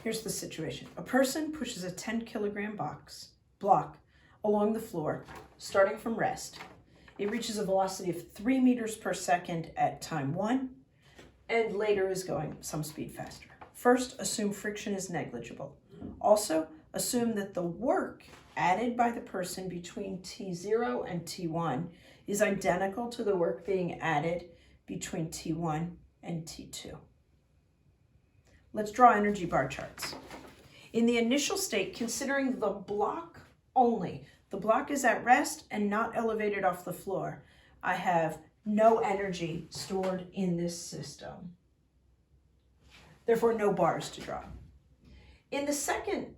Here's the situation. A person pushes a 10-kilogram block along the floor, starting from rest. It reaches a velocity of 3 meters per second at time 1, and later is going some speed faster. First, assume friction is negligible. Also, assume that the work added by the person between T0 and T1 is identical to the work being added between T1 and T2. Let's draw energy bar charts. In the initial state, considering the block only, the block is at rest and not elevated off the floor, I have no energy stored in this system. Therefore, no bars to draw. In the second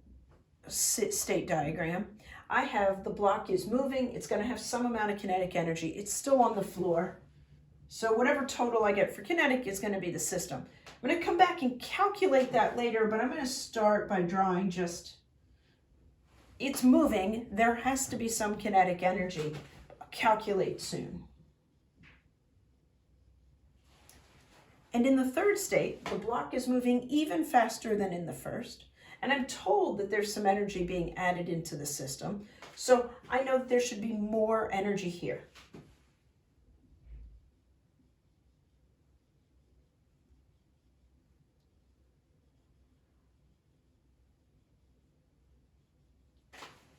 state diagram, I have the block is moving. It's going to have some amount of kinetic energy. It's still on the floor. So whatever total I get for kinetic is going to be the system. I'm going to come back and calculate that later, but I'm going to start by drawing just, it's moving. There has to be some kinetic energy. I'll calculate soon. And in the third state, the block is moving even faster than in the first. And I'm told that there's some energy being added into the system. So I know that there should be more energy here.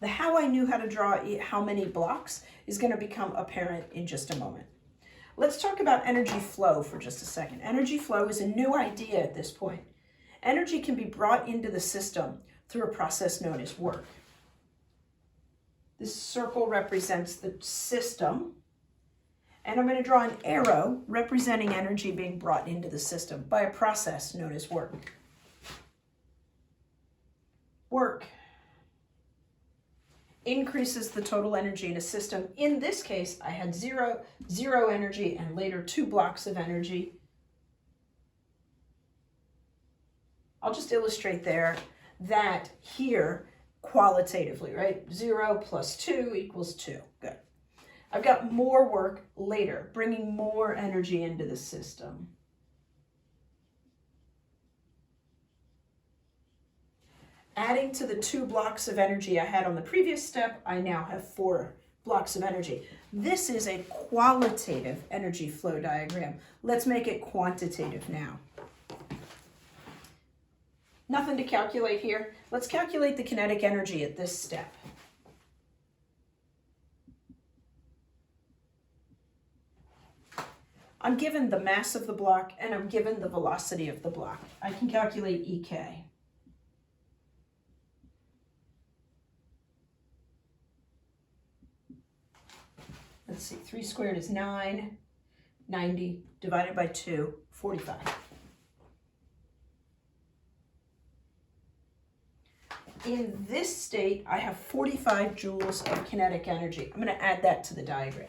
The how I knew how to draw how many blocks is going to become apparent in just a moment. Let's talk about energy flow for just a second. Energy flow is a new idea at this point. Energy can be brought into the system through a process known as work. This circle represents the system, and I'm going to draw an arrow representing energy being brought into the system by a process known as work. Work increases the total energy in a system. In this case, I had zero energy, and later 2 blocks of energy. I'll just illustrate there that here qualitatively, right? 0 plus 2 equals 2. Good. I've got more work later, bringing more energy into the system. Adding to the 2 blocks of energy I had on the previous step, I now have 4 blocks of energy. This is a qualitative energy flow diagram. Let's make it quantitative now. Nothing to calculate here. Let's calculate the kinetic energy at this step. I'm given the mass of the block and I'm given the velocity of the block. I can calculate EK. Let's see, 3 squared is 9, 90 divided by 2, 45. In this state, I have 45 joules of kinetic energy. I'm going to add that to the diagram.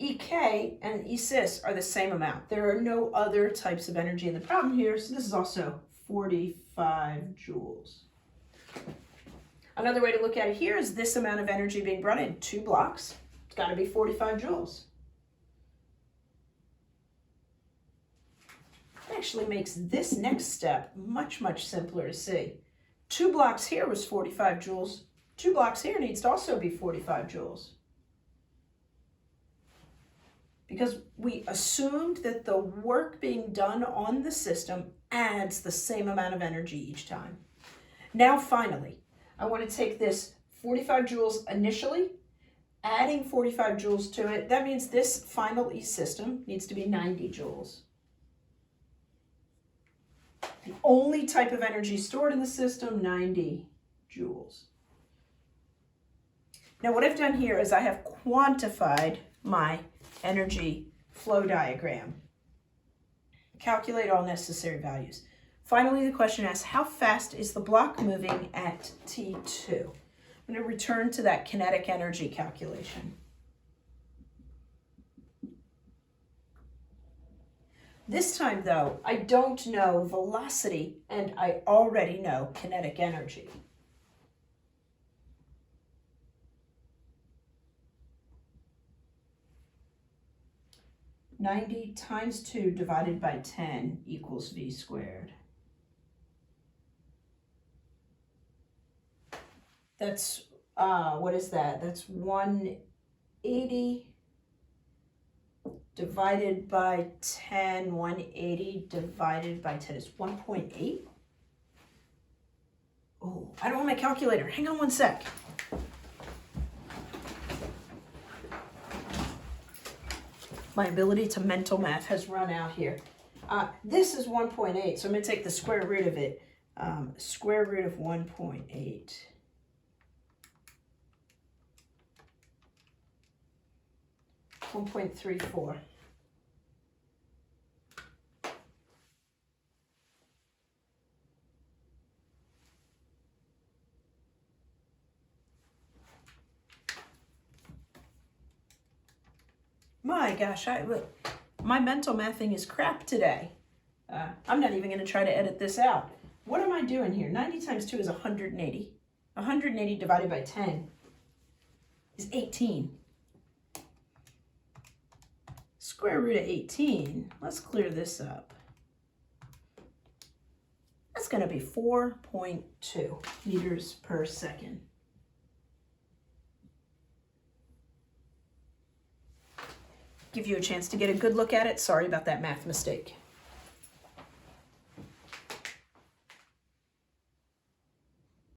EK and ESIS are the same amount. There are no other types of energy in the problem here, so this is also 45 joules. Another way to look at it here is this amount of energy being brought in, 2 blocks. It's got to be 45 joules. It actually makes this next step much, much simpler to see. 2 blocks here was 45 joules. 2 blocks here needs to also be 45 joules. Because we assumed that the work being done on the system adds the same amount of energy each time. Now finally, I want to take this 45 joules initially, adding 45 joules to it. That means this final E system needs to be 90 joules. The only type of energy stored in the system, 90 joules. Now what I've done here is I have quantified my energy flow diagram. Calculate all necessary values. Finally, the question asks, how fast is the block moving at T2? I'm going to return to that kinetic energy calculation. This time, though, I don't know velocity, and I already know kinetic energy. 90 times 2 divided by 10 equals v squared. That's, what is that? That's 180 divided by 10. 180 divided by 10 is 1.8. Oh, I don't have my calculator. Hang on one sec. My ability to mental math has run out here. This is 1.8, so I'm going to take the square root of it. Square root of 1.8. $1.34. My gosh, my mental mathing is crap today. I'm not even going to try to edit this out. What am I doing here? 90 times 2 is 180. 180 divided by 10 is 18. Square root of 18, let's clear this up. That's going to be 4.2 meters per second. Give you a chance to get a good look at it. Sorry about that math mistake.